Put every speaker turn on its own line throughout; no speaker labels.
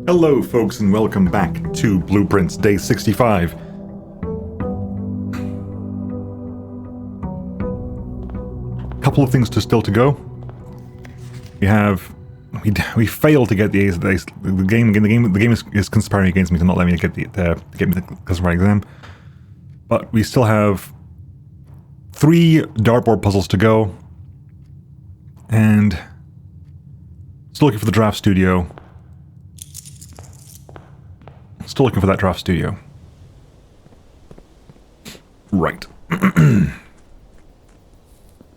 Hello folks and welcome back to Blueprints Day 65. Couple of things still to go. We failed to get the A's. The game is conspiring against me to not let me get the customer exam. But we still have 3 dartboard puzzles to go. And still looking for the draft studio. Still looking for that draft studio. Right.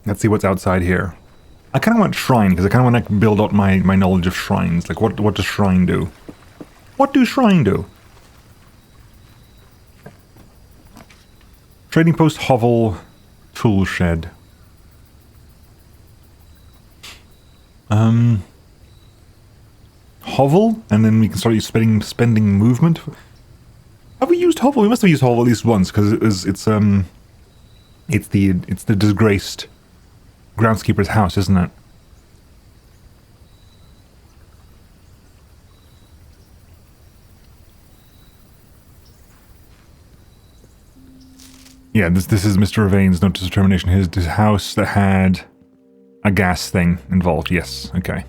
Let's see what's outside here. I kind of want shrine, because I kind of want to build up my knowledge of shrines. Like, what does shrine do? What do shrine do? Trading post, hovel, tool shed. Hovel, and then we can start spending movement. Have we used hovel? We must have used hovel at least once, because it's the disgraced groundskeeper's house, isn't it? Yeah, this is Mr. Ravain's notice of termination. His house that had a gas thing involved. Yes, okay.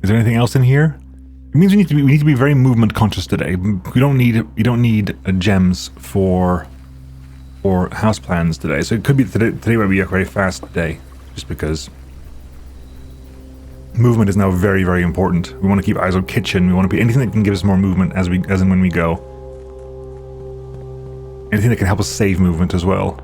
Is there anything else in here? It means we need to be very movement conscious today. We don't need gems for house plans today. So it could be today might be a very fast day, just because movement is now very, very important. We want to keep eyes on kitchen. We want to be anything that can give us more movement as and when we go. Anything that can help us save movement as well.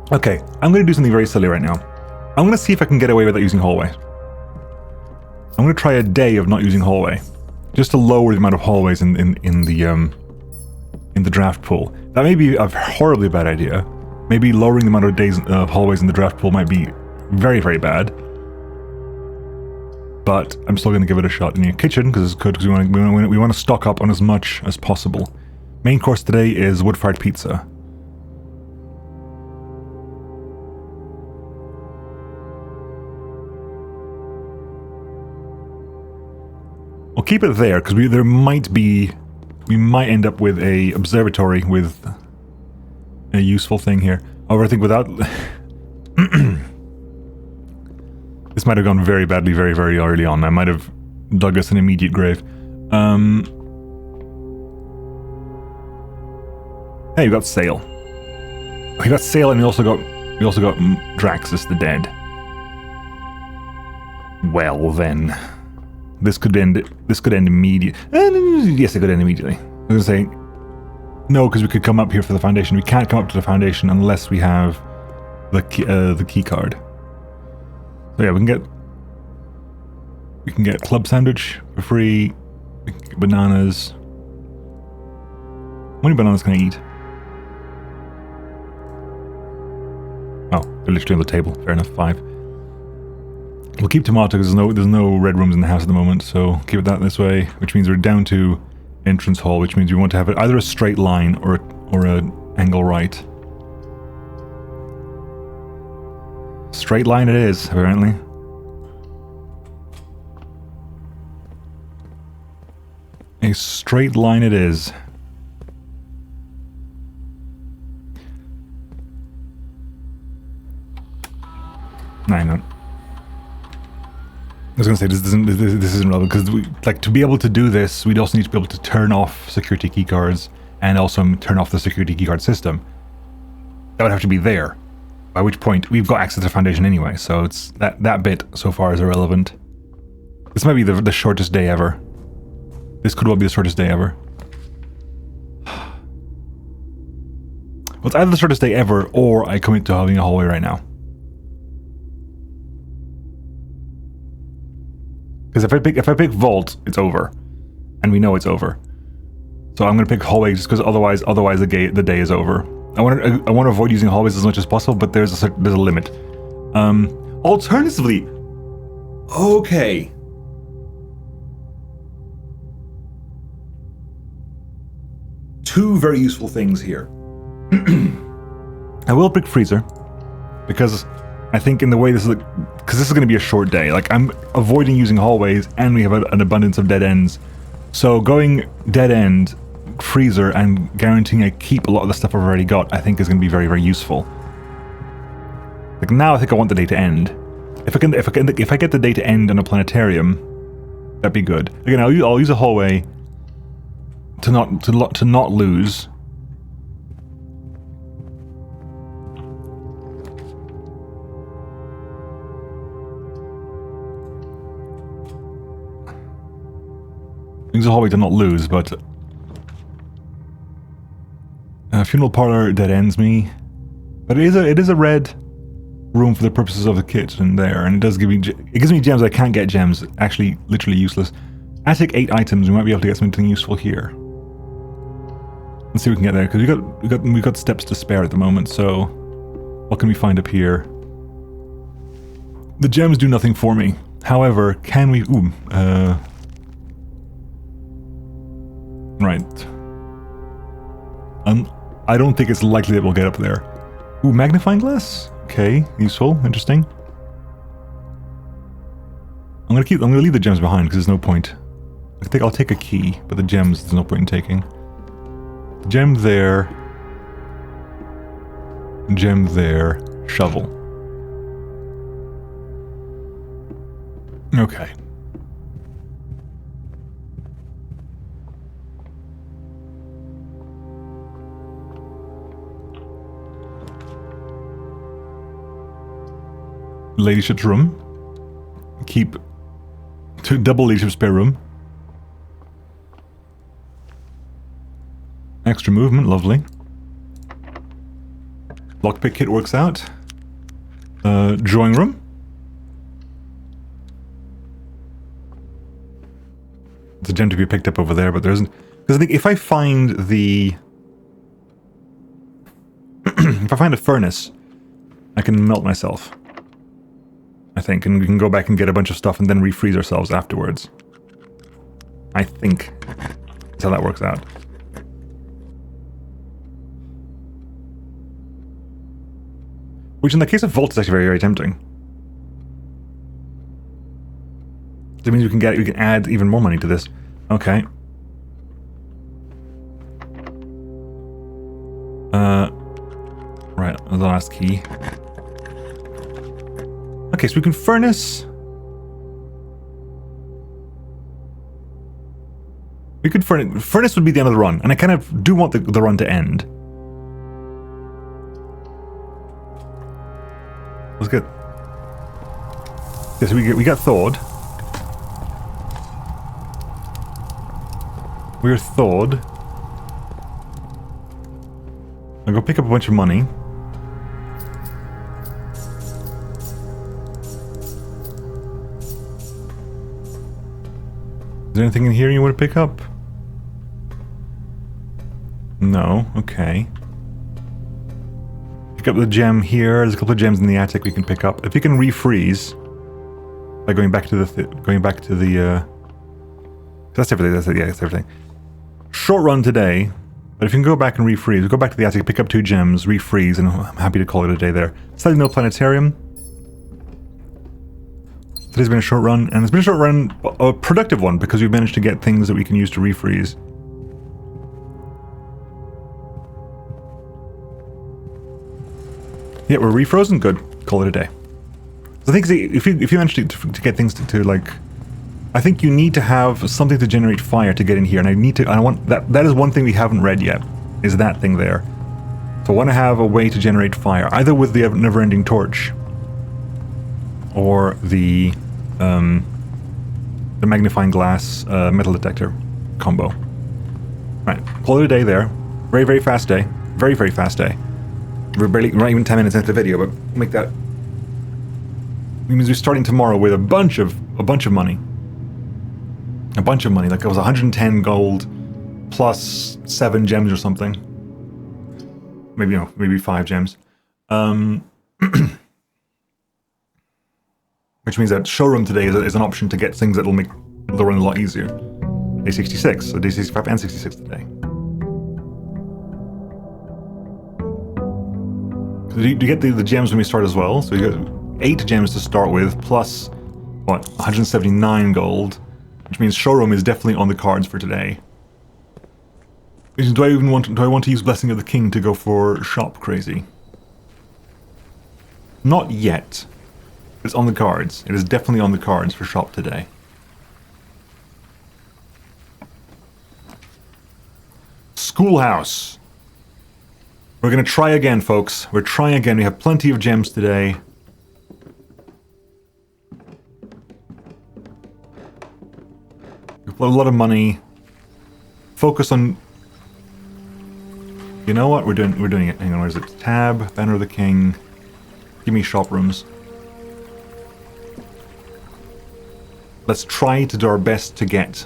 Okay, I'm going to do something very silly right now. I'm going to see if I can get away without using hallway. I'm going to try a day of not using hallway, just to lower the amount of hallways in the draft pool. That may be a horribly bad idea. Maybe lowering the amount of days of hallways in the draft pool might be very, very bad. But I'm still going to give it a shot in the kitchen because it's good, because we want to stock up on as much as possible. Main course today is wood-fired pizza. We'll keep it there because we might end up with a observatory with a useful thing here. However, I think without this might have gone very badly very, very early on. I might have dug us an immediate grave. Hey, we got Sail. We got Sail, and we also got Draxus the Dead. Well then. This could end immediately. Yes, it could end immediately. I was going to say, no, because we could come up here for the foundation. We can't come up to the foundation unless we have the key card. So yeah, we can get club sandwich for free. We can get bananas. How many bananas can I eat? Oh, they're literally on the table. Fair enough, 5. We'll keep tomato because there's no red rooms in the house at the moment, so keep it that this way, which means we're down to entrance hall, which means we want to have it either a straight line or an angle right. Straight line it is, apparently. A straight line it is. Hang on. I was going to say, this isn't relevant, because to be able to do this, we'd also need to be able to turn off security keycards and also turn off the security keycard system. That would have to be there, by which point we've got access to the foundation anyway, so it's that bit so far is irrelevant. This might be the shortest day ever. This could well be the shortest day ever. Well, it's either the shortest day ever, or I commit to having a hallway right now. Because if I pick vault, it's over, and we know it's over. So I'm going to pick hallway just because otherwise the day is over. I want to avoid using hallways as much as possible, but there's a limit. Alternatively, okay. two very useful things here. I will pick freezer, because I think in the way this is, because this is going to be a short day. Like, I'm avoiding using hallways, and we have an abundance of dead ends. So going dead end, freezer, and guaranteeing I keep a lot of the stuff I've already got, I think is going to be very, very useful. Like, now I think I want the day to end. If I get the day to end in a planetarium, that'd be good. Again, I'll use a hallway to not lose. Use a hallway to not lose, but funeral parlor dead ends me. But it is a red room for the purposes of the kitchen there, and it does give me gems. I can't get gems. Actually, literally useless. Attic 8 items. We might be able to get something useful here. Let's see if we can get there, because we got steps to spare at the moment. So, what can we find up here? The gems do nothing for me. However, can we? Right. I don't think it's likely that we'll get up there. Ooh, magnifying glass. Okay, useful, interesting. I'm gonna leave the gems behind because there's no point. I think I'll take a key, but the gems there's no point in taking. Gem there. Gem there. Shovel. Okay. Ladyship's room. Keep double ladyship's spare room. Extra movement, lovely. Lockpick kit works out. Drawing room. There's a gem to be picked up over there, but there isn't. Because I think if I find the... if I find a furnace, I can melt myself. I think, and we can go back and get a bunch of stuff and then refreeze ourselves afterwards. I think that's how that works out. Which in the case of Vault is actually very, very tempting. That means we can add even more money to this. Okay. Right, the last key. Okay, so we can furnace. We could furnace would be the end of the run, and I kind of do want the run to end. Let's get. Yes, we got thawed. We're thawed. I'll go pick up a bunch of money. Is there anything in here you want to pick up? No, okay. Pick up the gem here. There's a couple of gems in the attic we can pick up. If you can refreeze by going back to the that's everything. That's everything. Short run today, but if you can go back and refreeze, go back to the attic, pick up 2 gems, refreeze, and I'm happy to call it a day there. Sadly, no planetarium. Today's been a short run, and it's been a short run, a productive one, because we've managed to get things that we can use to refreeze. Yeah, we're refrozen. Good. Call it a day. So I think if you manage to get things to like, I think you need to have something to generate fire to get in here, and I want that is one thing we haven't read yet, is that thing there. So I want to have a way to generate fire, either with the never-ending torch or the magnifying glass metal detector combo. Right, call it a day there. Very, very fast day. Very, very fast day. We're not even 10 minutes into the video, but make that. It means we're starting tomorrow with a bunch of money. A bunch of money, like it was 110 gold plus 7 gems or something. Maybe 5 gems. Which means that showroom today is an option to get things that will make the run a lot easier. Day 66, so day 65 and 66 today. you get the gems when we start as well. So you got 8 gems to start with, plus, what, 179 gold, which means showroom is definitely on the cards for today. Do I want to use Blessing of the King to go for shop crazy? Not yet. It's on the cards. It is definitely on the cards for shop today. Schoolhouse. We're going to try again, folks. We're trying again. We have plenty of gems today. We've got a lot of money. Focus on... You know what? We're doing it. Hang on, where is it? Tab, Banner of the King. Give me shop rooms. Let's try to do our best to get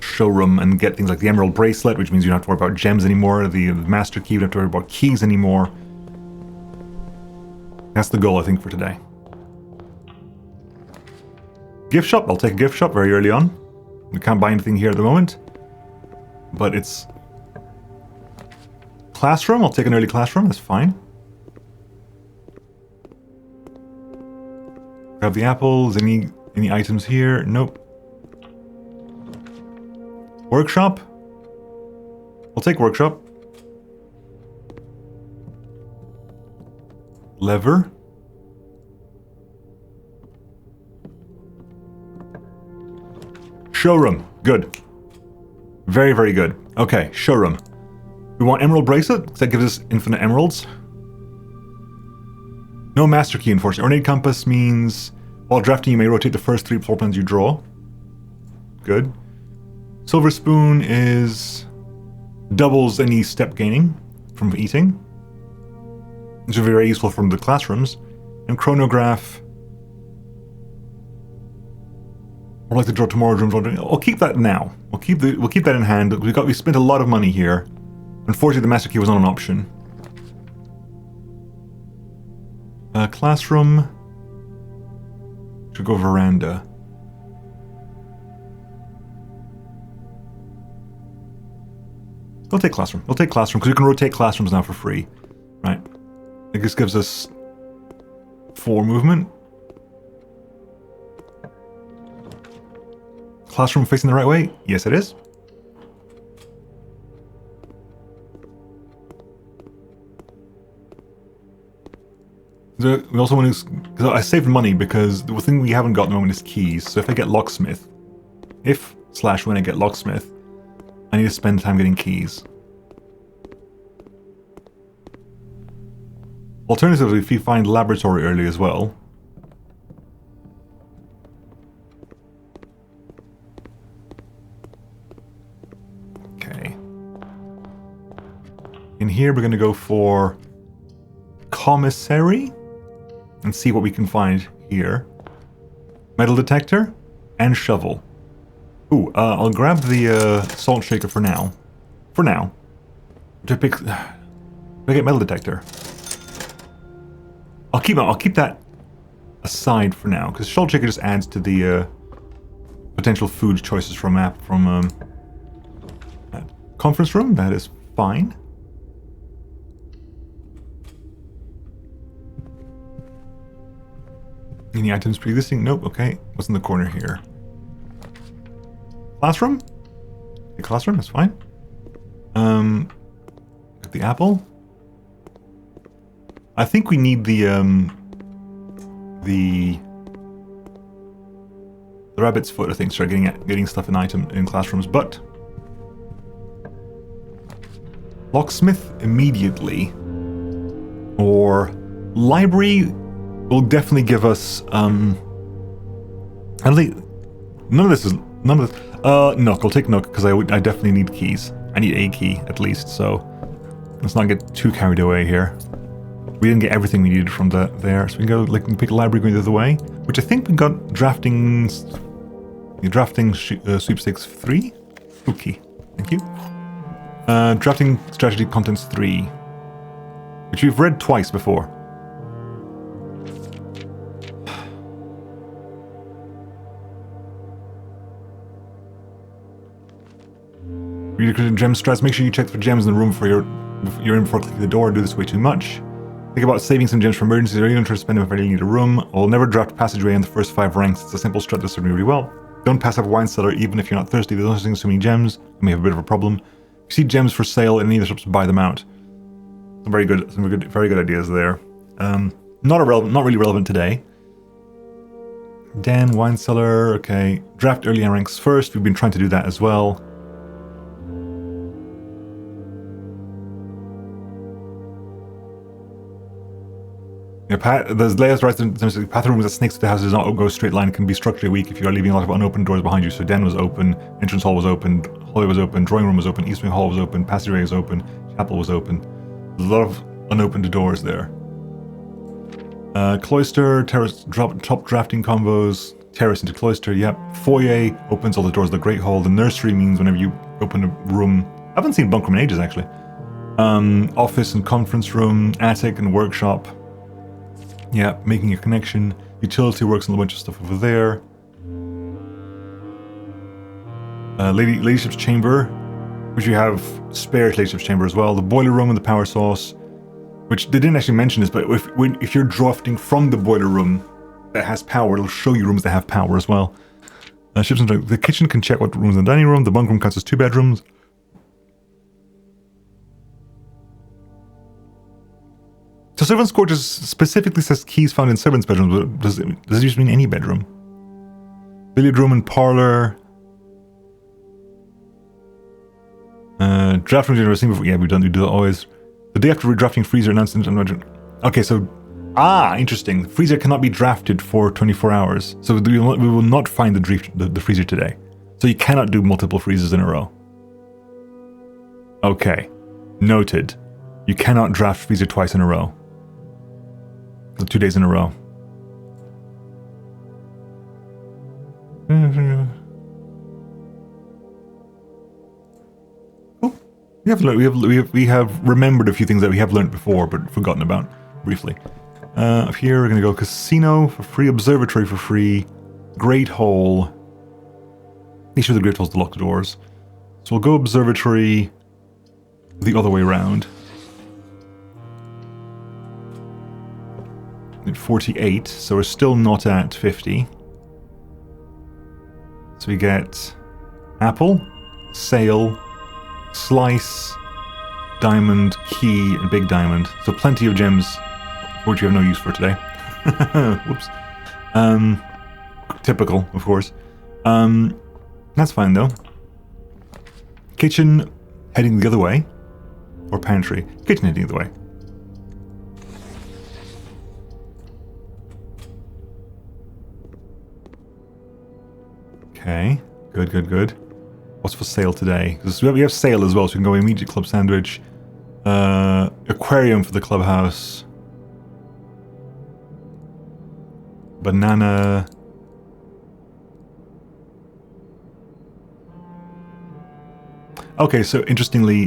showroom and get things like the Emerald Bracelet, which means you don't have to worry about gems anymore. The Master Key, you don't have to worry about keys anymore. That's the goal, I think, for today. Gift shop. I'll take a gift shop very early on. We can't buy anything here at the moment. But it's... Classroom. I'll take an early classroom. That's fine. Grab the apples. Any items here? Nope. Workshop? I'll take workshop. Lever. Showroom. Good. Very, very good. Okay, showroom. We want Emerald Bracelet, because that gives us infinite emeralds. No Master Key, unfortunately. Ornate Compass means while drafting you may rotate the first 3 floor plans you draw. Good. Silver Spoon is... doubles any step gaining from eating. Which is very useful from the classrooms. And Chronograph... I'd like to draw tomorrow. I'll keep that now. We'll keep that in hand. We spent a lot of money here. Unfortunately, the Master Key was not an option. Classroom. Should go veranda. We'll take classroom. We'll take classroom because we can rotate classrooms now for free. Right. I guess gives us 4 movement. Classroom facing the right way? Yes, it is. We also want to... Because I saved money because the thing we haven't got at the moment is keys. So if I get locksmith... when I get locksmith, I need to spend time getting keys. Alternatively, if you find laboratory early as well... Okay. In here, we're going to go for... commissary? And see what we can find here. Metal detector and shovel. Ooh, I'll grab the salt shaker for now. For now. To pick... I get metal detector. I'll keep that aside for now, because salt shaker just adds to the potential food choices from conference room. That is fine. Any items pre-existing? Nope, okay. What's in the corner here? Classroom? The classroom, that's fine. Got the apple. I think we need the rabbit's foot, I think, to start getting stuff in classrooms, but locksmith immediately. Or library will definitely give us at least none of this. Nook. I'll take Nook because I definitely need keys. I need a key at least, so let's not get too carried away here. We didn't get everything we needed from there, so we can go pick a library going the other way, which I think we got drafting sweepstakes 3. Okay, thank you. Drafting strategy contents 3, which we've read twice before. Gem strats. Make sure you check for gems in the room before you're in before clicking the door. Do this way too much. Think about saving some gems for emergencies, or even try to spend them if I really need a room. I'll never draft passageway in the first 5 ranks. It's a simple strat that served me really well. Don't pass up a wine cellar even if you're not thirsty. There's no such thing as so many gems. You may have a bit of a problem. If you see gems for sale in any of the shops, buy them out. Some very good ideas there. Not really relevant today. Den, wine cellar, okay. Draft early ranks first. We've been trying to do that as well. There's layers right in terms of path rooms that snakes to the house does not go straight line, can be structurally weak if you are leaving a lot of unopened doors behind you. So den was open, entrance hall was open, hallway was open, drawing room was open, east wing hall was open, passageway was open, chapel was open. There's a lot of unopened doors there. Cloister, terrace, top drafting combos, terrace into cloister, yep. Foyer opens all the doors of the great hall. The nursery means whenever you open a room, I haven't seen bunk room in ages actually. Office and conference room, attic and workshop. Yeah, making a connection. Utility works and a bunch of stuff over there. Ladyship's chamber, which you have spare ladyship's chamber as well. The boiler room and the power source, which they didn't actually mention this, but if you're drafting from the boiler room that has power, it'll show you rooms that have power as well. The kitchen can check what rooms in the dining room. The bunk room counts as 2 bedrooms. So servants' quarters specifically says keys found in servants' bedrooms, but does it just mean any bedroom? Billiard room and parlor. Draft room you've never seen before. Yeah, we do that always. The day after redrafting freezer announced. Okay, so interesting. Freezer cannot be drafted for 24 hours, so we will not find the freezer today. So you cannot do multiple freezers in a row. Okay, noted. You cannot draft freezer twice in a row. So 2 days in a row. Oh, we have remembered a few things that we have learned before but forgotten about briefly. Up here we're gonna go casino for free, observatory for free, great hall. Make sure the great hall's to lock the doors. So we'll go observatory the other way around. At 48, so we're still not at 50. So we get apple, sail, slice, diamond, key, and big diamond. So plenty of gems, which we have no use for today. Whoops. Typical, of course. That's fine though. Kitchen heading the other way, or pantry. Kitchen heading the other way. Okay, good. What's for sale today? Because we have sale as well, so we can go immediate club sandwich. Aquarium for the clubhouse. Banana. Okay, so interestingly,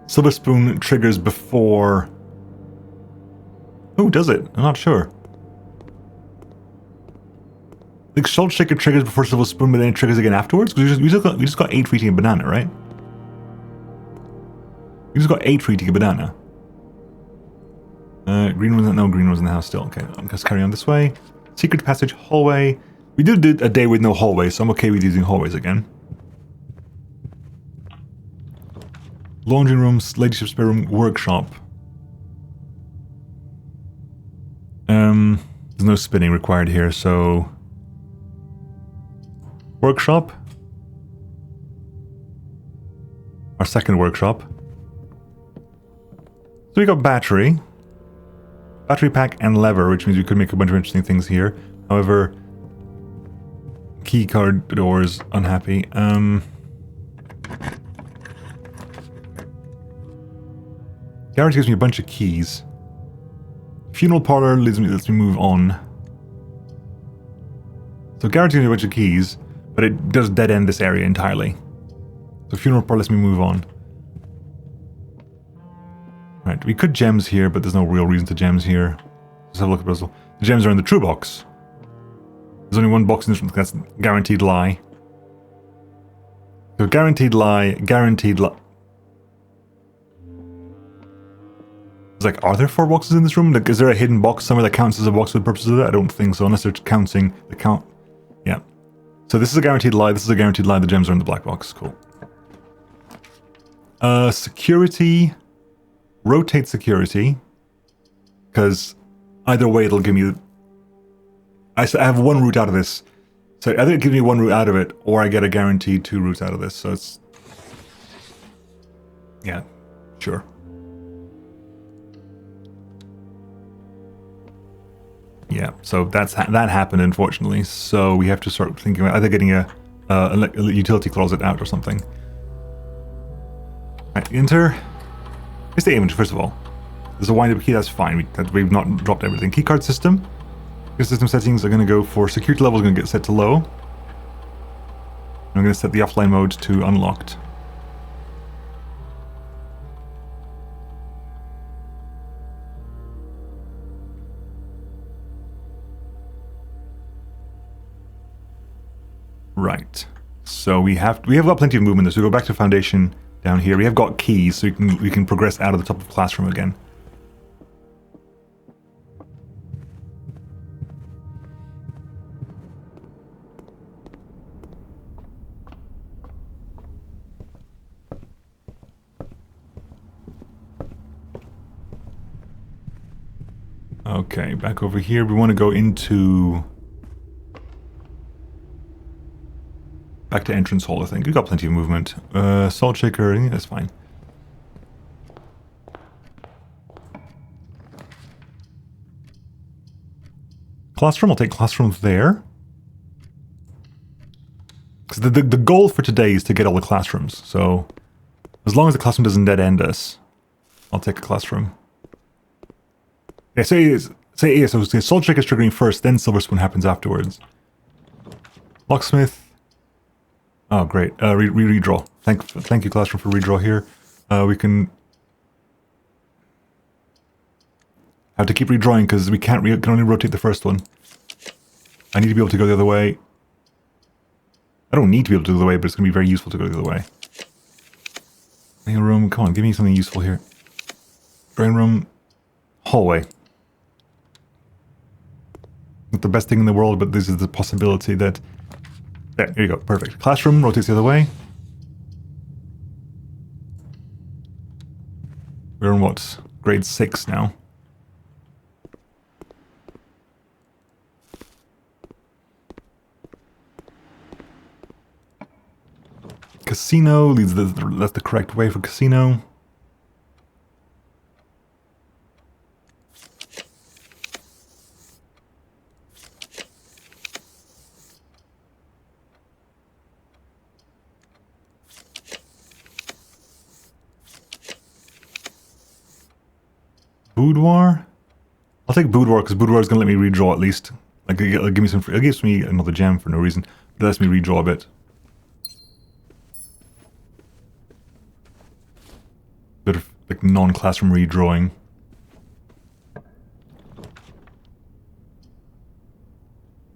Silver Spoon triggers before... Oh, does it? I'm not sure. Like Salt Shaker triggers before Silver Spoon, but then it triggers again afterwards? Because we just got 8 for eating a banana, right? We just got 8 for eating a banana. Green one's no green one's in the house still. Okay, let's carry on this way. Secret passage, hallway. We did a day with no hallway, so I'm okay with using hallways again. Laundry room, ladyship spare room, workshop. There's no spinning required here, so... Workshop. Our second workshop. So we got battery. Battery pack and lever, which means we could make a bunch of interesting things here. However, key card doors, unhappy. Garage gives me a bunch of keys. Funeral parlor lets me move on. So garage gives me a bunch of keys, but it does dead end this area entirely. So funeral parlor lets me move on. Right, we could gems here, but there's no real reason to gems here. Let's have a look at puzzle. The gems are in the true box. There's only one box in this one, that's guaranteed lie. So guaranteed lie, guaranteed lie. It's like, are there 4 boxes in this room? Like, is there a hidden box somewhere that counts as a box for the purposes of that? I don't think so, unless they're counting the count. Yeah. So this is a guaranteed lie. This is a guaranteed lie. The gems are in the black box. Cool. Security. Rotate security. Because either way, it'll give me... I have 1 route out of this. So either it gives me 1 route out of it, or I get a guaranteed 2 routes out of this. So it's... Yeah, sure. Yeah, so that happened, unfortunately. So we have to start thinking about either getting a utility closet out or something. Right, enter. Here's the image, first of all. There's a wind-up key, that's fine. We've not dropped everything. Keycard system. Your system settings are going to go for security level, is going to get set to low. I'm going to set the offline mode to unlocked. Right. So we have got plenty of movement. So we go back to foundation down here. We have got keys, so we can progress out of the top of the classroom again. Okay, back over here. We want to go into... Back to entrance hall, I think. We've got plenty of movement. Salt shaker, yeah, that's fine. Classroom, I'll take classroom there. Because the goal for today is to get all the classrooms. So, as long as the classroom doesn't dead end us, I'll take a classroom. Yeah, so salt shaker is triggering first, then silver spoon happens afterwards. Locksmith. Oh, great. Redraw. Thank you, classroom, for redraw here. We can have to keep redrawing because we can only rotate the first one. I need to be able to go the other way. I don't need to be able to go the other way, but it's going to be very useful to go the other way. Main room. Come on, give me something useful here. Drain room. Hallway. Not the best thing in the world, but this is the possibility that... There you go, perfect. Classroom rotates the other way. We're in what? Grade 6 now. Casino leads that's the correct way for casino. Boudoir? I'll take boudoir because boudoir is going to let me redraw at least. Like, it'll give me some. It gives me another gem for no reason. But it lets me redraw a bit. Bit of like non-classroom redrawing.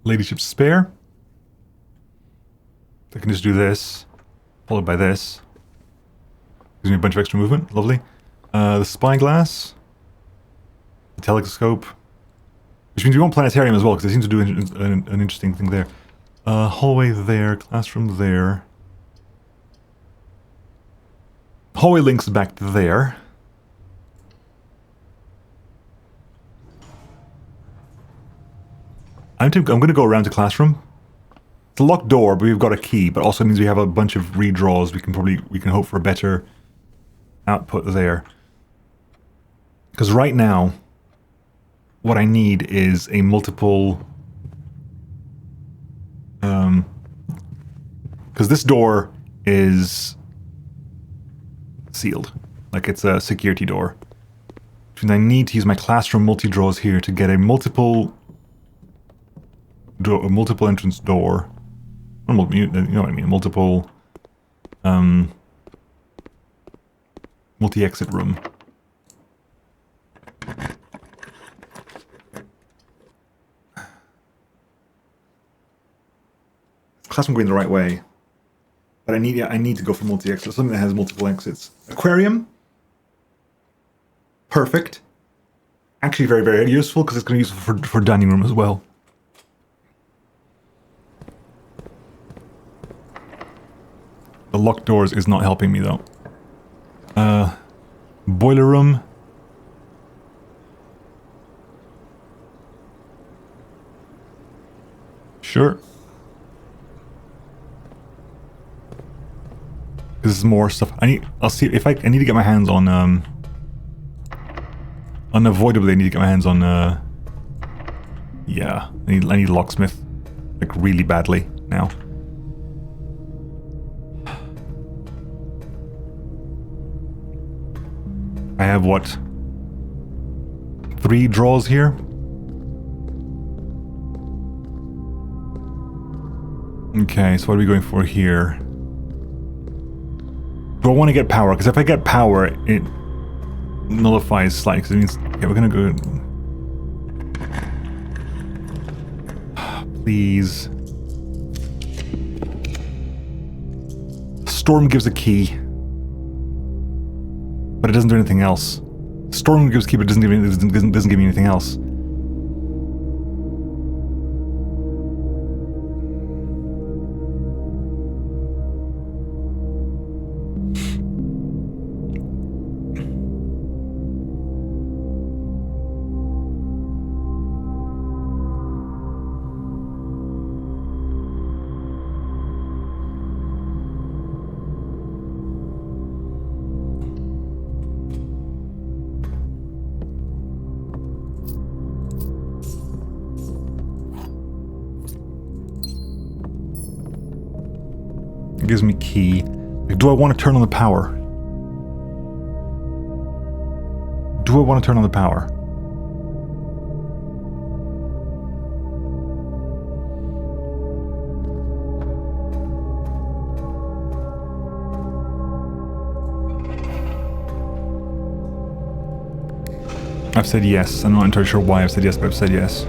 Ladyship spare. I can just do this, followed by this. Gives me a bunch of extra movement. Lovely. The spyglass. The telescope. Which means we want planetarium as well, because they seem to do an interesting thing there. Hallway there, classroom there. Hallway links back there. I'm going to go around to classroom. It's a locked door, but we've got a key, but also means we have a bunch of redraws. We can hope for a better output there. Because right now, what I need is a multiple... Because this door is sealed. Like, it's a security door. Which means I need to use my classroom multi-draws here to get a multiple entrance door. You know what I mean? A multiple... multi-exit room. Classroom going the right way, but I need to go for multi-exit, something that has multiple exits. Aquarium, perfect. actually very, very useful because it's going to be useful for dining room as well. The locked doors is not helping me though. Boiler room. Sure. This is more stuff. I'll see if I need to get my hands on unavoidably I need to get my hands on yeah, I need locksmith like really badly now. I have what? 3 draws here? Okay, so what are we going for here? Do I want to get power? Because if I get power, it nullifies slightly. Because it means, okay, we're gonna go. Please. Storm gives a key, but it doesn't do anything else. Storm gives a key, but it doesn't give me anything else. It gives me key. Like, do I want to turn on the power? Do I want to turn on the power? I've said yes. I'm not entirely sure why I've said yes, but I've said yes.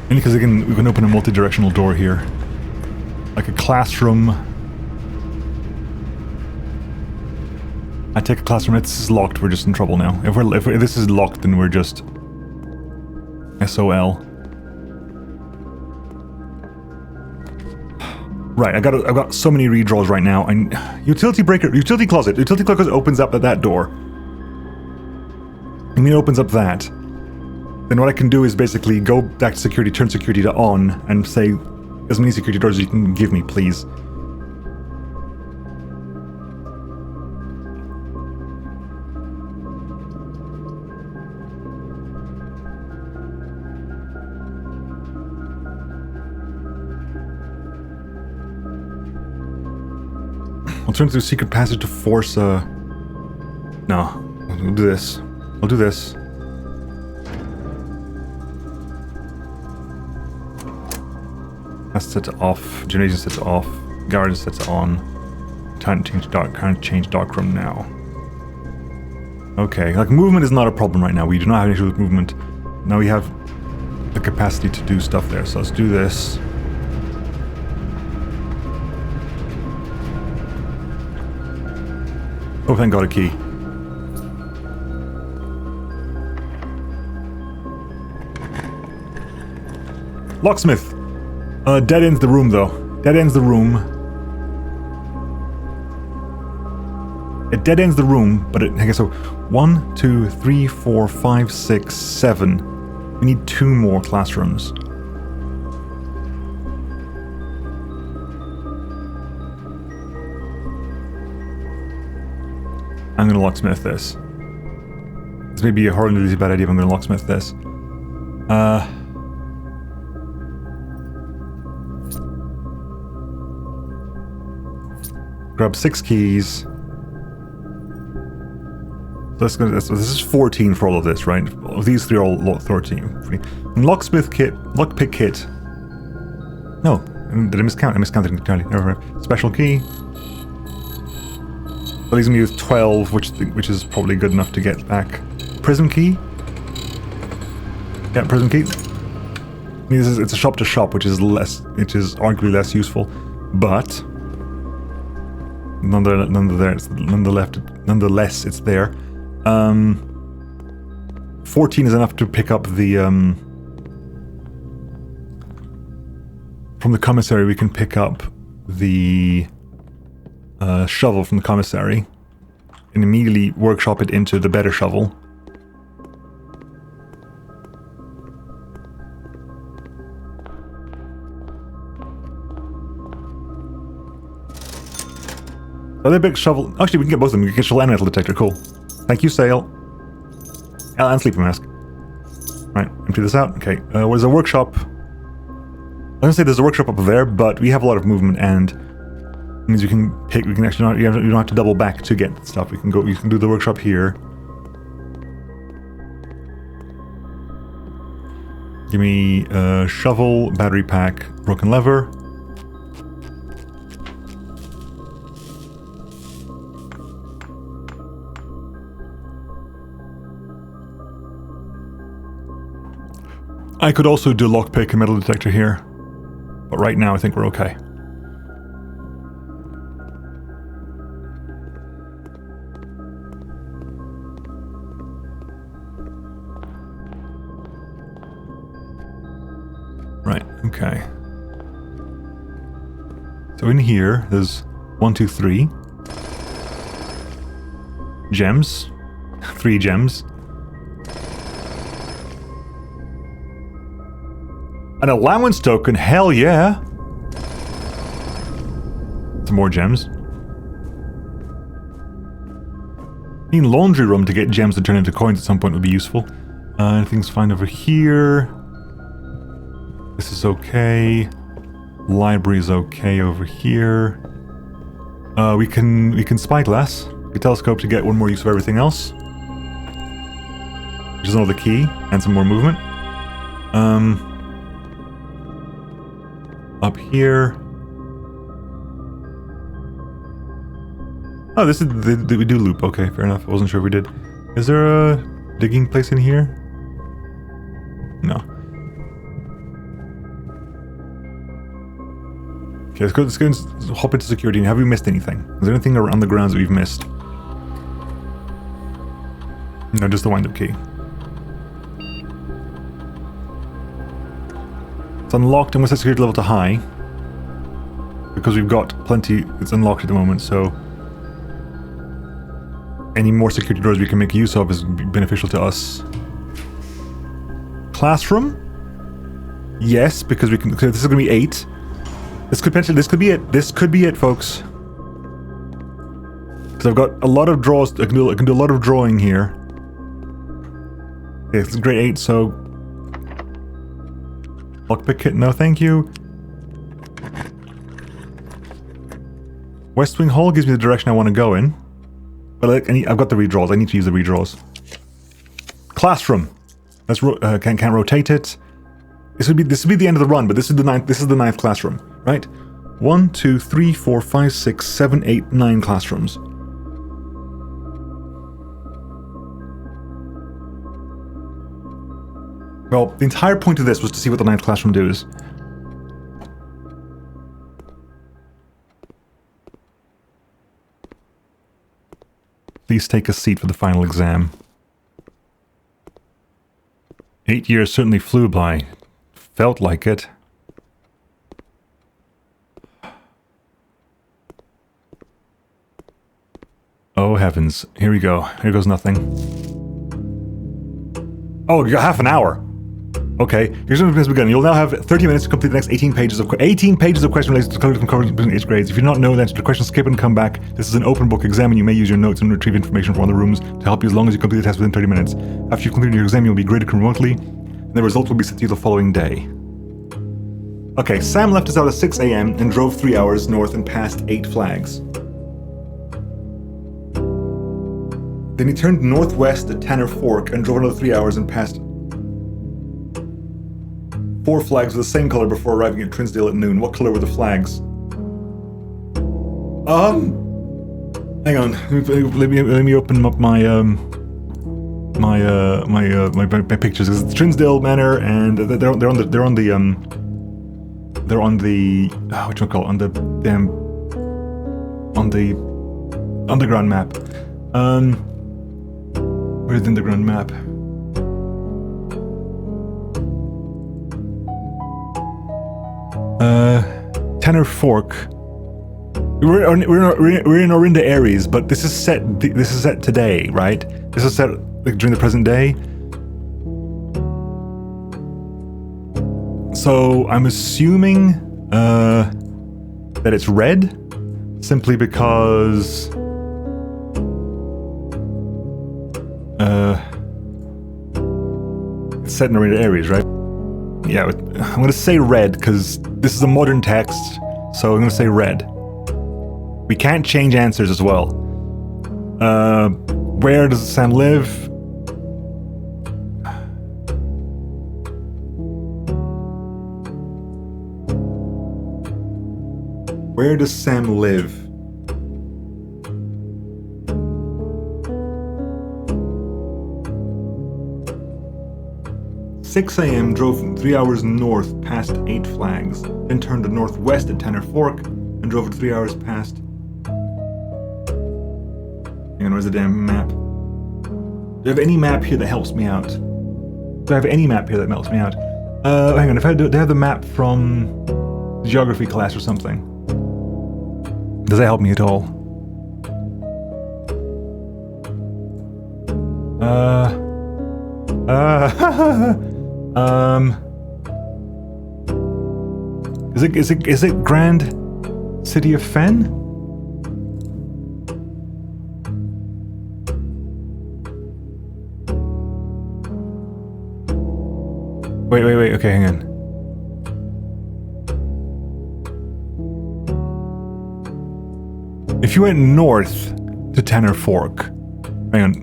Because again, we can open a multi-directional door here. Like a classroom. I take a classroom, if this is locked, we're just in trouble now. If this is locked, then we're just SOL. Right, I've got so many redraws right now. And utility closet. Utility closet opens up at that door. I mean, it opens up that. Then what I can do is basically go back to security, turn security to on, and say, as many security doors as you can give me, please. I'll turn through secret passage to force no. I'll do this. I'll do this. That sets off. Generation sets off. Guard sets on. Time to change dark. Can't change dark room now. Okay, like movement is not a problem right now. We do not have an issue with movement. Now we have the capacity to do stuff there. So let's do this. Oh, thank God, a key. Locksmith. Dead ends the room, though. Dead ends the room. It dead ends the room, but it... Okay, so 1, 2, 3, 4, 5, 6, 7. We need 2 more classrooms. I'm gonna locksmith this. This may be a horribly bad idea if I'm gonna locksmith this. Grab 6 keys. Let's go. This is 14 for all of this, right? These 3 are all 13. And locksmith kit, lockpick kit. No, did I miscount? I miscounted entirely. Never mind. Special key. So these are gonna use 12, which is probably good enough to get back. Prism key. Yeah, prism key. I mean, it's a shop to shop, which is arguably less useful, but nonetheless, it's there. 14 is enough to pick up the from the commissary. We can pick up the shovel from the commissary and immediately workshop it into the better shovel. Are they big shovel? Actually, we can get both of them. We can get shovel and metal detector. Cool. Thank you, Sail. And sleeping mask. Right, empty this out. Okay, where's a workshop? I was gonna say there's a workshop up there, but we have a lot of movement, and it means we can pick. We can actually not. You don't have to double back to get stuff. We can go. You can do the workshop here. Give me a shovel, battery pack, broken lever. I could also do lockpick and metal detector here, but right now I think we're okay. Right, okay. So in here, there's 1, 2, 3 gems, 3 gems. An allowance token, hell yeah! Some more gems. Need laundry room to get gems to turn into coins at some point would be useful. Anything's fine over here. This is okay. Library's okay over here. We can spyglass. We can telescope to get one more use of everything else. Which is another key and some more movement. Up here. Oh, this is we do loop. Okay, fair enough. I wasn't sure if we did. Is there a digging place in here? No. Okay, let's go and hop into security. Have we missed anything? Is there anything around the grounds that we've missed? No, just the wind-up key. It's unlocked and we'll set security level to high. Because we've got plenty, it's unlocked at the moment, so any more security doors we can make use of is beneficial to us. Classroom? Yes, because we can, this is going to be 8. This could be it. This could be it, folks. Because I've got a lot of draws, I can do a lot of drawing here. Okay, it's grade 8, so lockpick kit, no thank you. West Wing Hall gives me the direction I want to go in. But I've got the redraws, I need to use the redraws. Classroom. Let's can't rotate it. This would be the end of the run, but this is the ninth classroom, right? 1, 2, 3, 4, 5, 6, 7, 8, 9 classrooms. Well, the entire point of this was to see what the 9th classroom does. Please take a seat for the final exam. 8 years certainly flew by. Felt like it. Oh heavens. Here we go. Here goes nothing. Oh, you got half an hour. Okay, here's when it's begun. You'll now have 30 minutes to complete the next 18 pages of questions related to collective coverage between age grades. If you do not know the answer to the question, skip and come back. This is an open book exam and you may use your notes and retrieve information from other rooms to help you as long as you complete the test within 30 minutes. After you've completed your exam, you'll be graded remotely, and the results will be sent to you the following day. Okay, Sam left us out at 6 a.m. and drove 3 hours north and passed 8 flags. Then he turned northwest at Tanner Fork and drove another 3 hours and passed 4 flags with the same color before arriving at Trinsdale at noon. What color were the flags? Hang on. Let me open up my my pictures. It's Trinsdale Manor, and they're on the what you call it, on the underground map. Where's the underground map? Tanner Fork. We're in Orinda Aries, but this is set today, right? This is set like during the present day. So I'm assuming that it's red, simply because it's set in Orinda Aries, right? Yeah, I'm gonna say red because this is a modern text, so I'm gonna say red. We can't change answers as well. Where does Sam live? Where does Sam live? "6 a.m. drove 3 hours north past 8 flags, then turned to northwest at Tanner Fork and drove 3 hours past..." Hang on, where's the damn map? Do I have any map here that helps me out? Do I have any map here that helps me out? Hang on, if I do I have the map from geography class or something? Does that help me at all? Is it Grand City of Fen? Wait, okay, hang on. If you went north to Tanner Fork, hang on,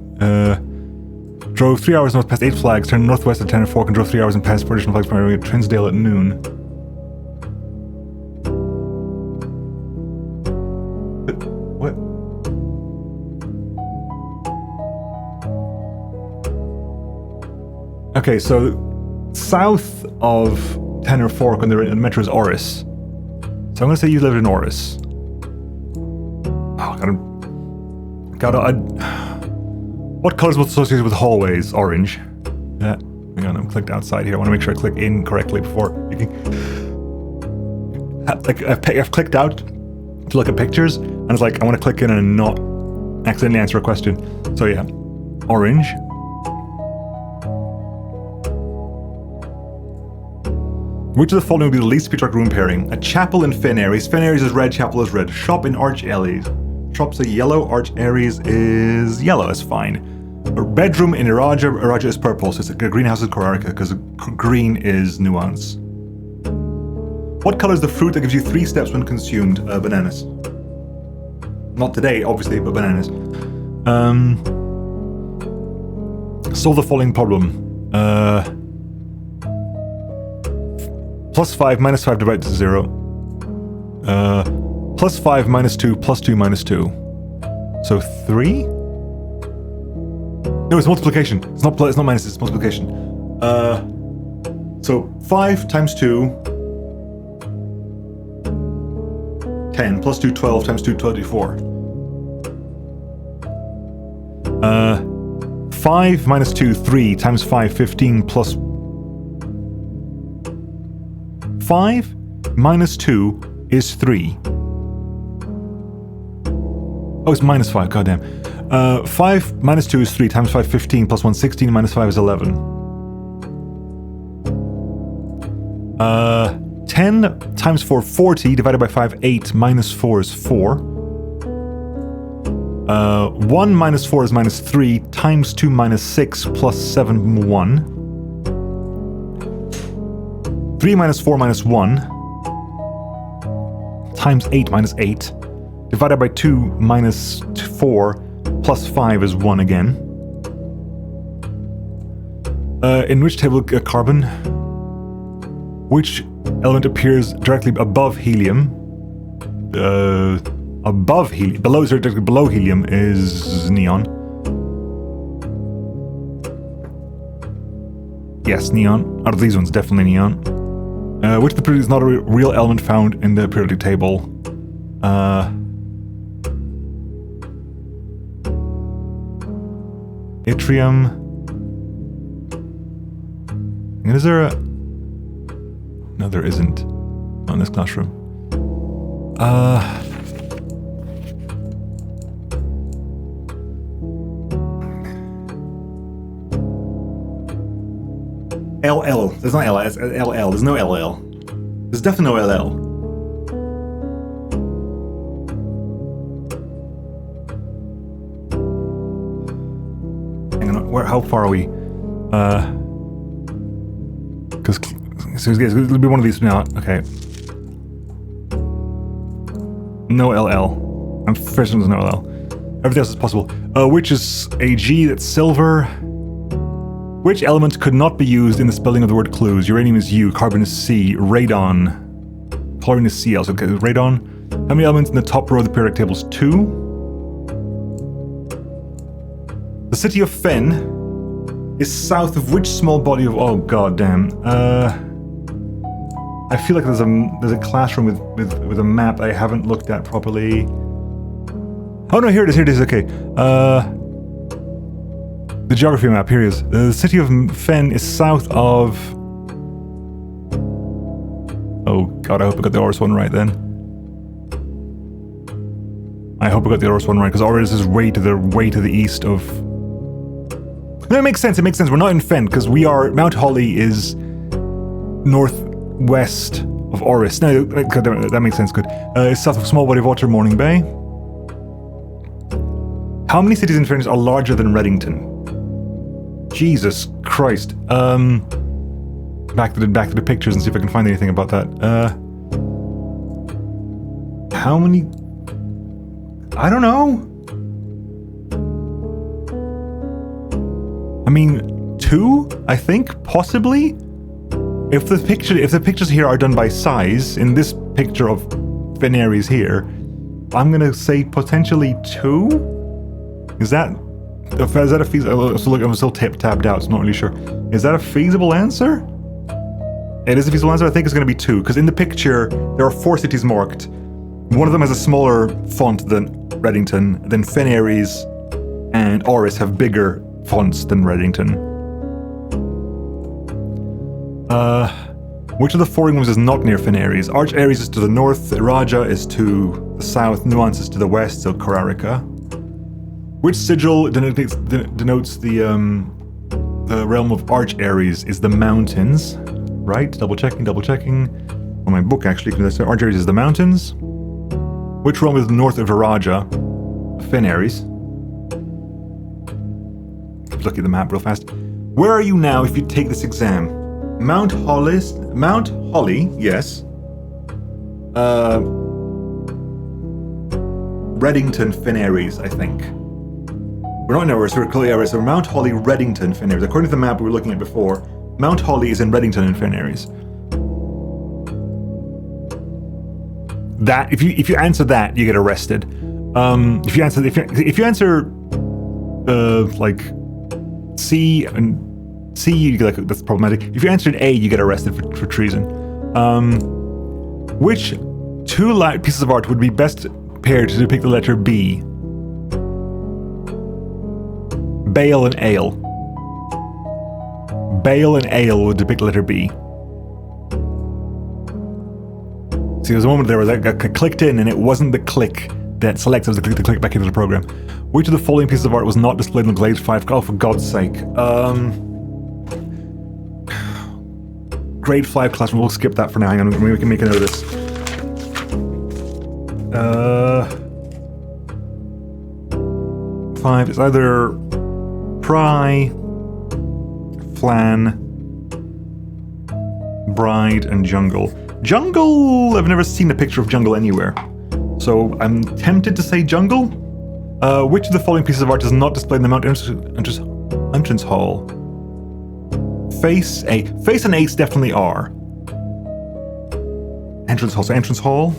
drove 3 hours north past 8 flags, turned northwest at Tanner Fork and drove 3 hours and past 4 additional flags from Trinsdale at noon. What? Okay, so south of Tanner Fork on the metro is Oris. So I'm gonna say you lived in Oris. Oh, what colors was associated with hallways? Orange. Yeah. Hang on, I'm clicked outside here. I want to make sure I click in correctly before clicking. Like I've clicked out to look at pictures, and it's like I want to click in and not accidentally answer a question. So yeah, orange. Which of the following would be the least picturesque room pairing? A chapel in Fen Aries. Fen Aries is red, chapel is red. Shop in Arch Aries. Shop's a yellow, Arch Aries is yellow, that's fine. A bedroom in Iraja, Iraja is purple, so it's a greenhouse in Korarika, because green is nuance. What color is the fruit that gives you 3 steps when consumed? Bananas. Not today, obviously, but bananas. Solve the following problem. +5 minus 5 divided to 0. +5 minus 2 plus 2 minus 2. So 3? No, it's multiplication. It's not minus, it's multiplication. So 5 times 2, 10, plus 2, 12, times 2, 24. 5 minus 2, 3, times 5, 15, plus 5 minus 2 is 3. Oh, it's minus 5, goddamn. 5 minus 2 is 3, times 5, 15, plus 1, 16, minus 5 is 11. 10 times 4, 40, divided by 5, 8, minus 4 is 4. 1 minus 4 is minus 3, times 2 minus 6, plus 7, 1. 3 minus 4 minus 1, times 8 minus 8, divided by 2 minus 4, plus 5 is 1 again. In which table carbon? Which element appears directly above helium? Above helium, directly below helium is neon. Yes, neon. Out of these ones, definitely neon. Which of the period is not a real element found in the periodic table? Yttrium. And is there a... No, there isn't. Not in this classroom. LL. There's not LL. It's LL. There's no LL. There's definitely no LL. Hang on. How far are we? Because it'll be one of these now. Okay. No LL. I'm first one there's no LL. Everything else is possible. Which is AG? That's silver. Which element could not be used in the spelling of the word clues? Uranium is U, carbon is C, radon. Chlorine is C also. Okay, radon. How many elements in the top row of the periodic table is 2? The city of Fen is south of which small body of... Oh, god damn. I feel like there's a classroom with a map I haven't looked at properly. Oh no, here it is, okay. The geography map, here it is. The city of Fen is south of... Oh god, I hope I got the Oris one right then. I hope I got the Oris one right, because Oris is way to the east of... No, it makes sense, We're not in Fen, because we are... Mount Holly is northwest of Oris. No, that makes sense, good. It's south of a small body of water, Morning Bay. How many cities in Fen are larger than Reddington? Jesus Christ. Back to the pictures and see if I can find anything about that. How many? I don't know. I mean, 2, I think, possibly. If the pictures here are done by size, in this picture of Veneries here, I'm gonna say potentially 2. Is that a feasible? So look, I'm still tabbed out, so I'm not really sure. Is that a feasible answer? It is a feasible answer. I think it's going to be 2, because in the picture there are 4 cities marked. One of them has a smaller font than Reddington. Then Veneries and Oris have bigger fonts than Reddington. Which of the following ones is not near Veneries? Arch Aries is to the north, Raja is to the south, Nuance is to the west, so Korarika. Which sigil denotes the realm of Arch Aries is the mountains, right? Double checking. On my book, actually, because Arch Aries is the mountains. Which realm is north of Viraja? Fen Aries. Look at the map real fast. Where are you now if you take this exam? Mount Holly, yes. Reddington, Fen Aries, I think. We're not in Aries, we're clearly Aries, so Mount Holly, Reddington, Fen Aries. According to the map we were looking at before, Mount Holly is in Reddington and Fen Aries. That if you answer that, you get arrested. If you answer like C and C, you get like that's problematic. If you answered A, you get arrested for treason. Which 2 pieces of art would be best paired to depict the letter B? Bale and ale. Bale and ale would depict the letter B. See, there was a moment there where I got clicked in and it wasn't the click that selects, it was the click back into the program. Which of the following pieces of art was not displayed in the Glade 5? Oh, for God's sake. Grade 5 classroom, we'll skip that for now. Hang on, maybe we can make a note of this. Five, it's either Pry, Flan, Bride, and Jungle. Jungle! I've never seen a picture of Jungle anywhere. So I'm tempted to say Jungle. Which of the following pieces of art is not displayed in the Mount Entrance Hall? Face and Ace definitely are. Entrance Hall, so Entrance Hall.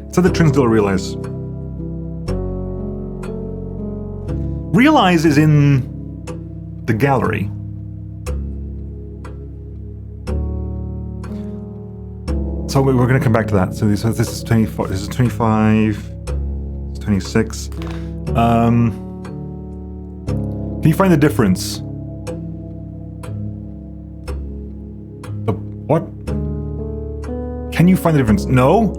It's at the Trinsdale Realize. Realize is in the gallery. So we're going to come back to that. So this is 24. This is 25. It's 26. Can you find the difference? What? Can you find the difference? No?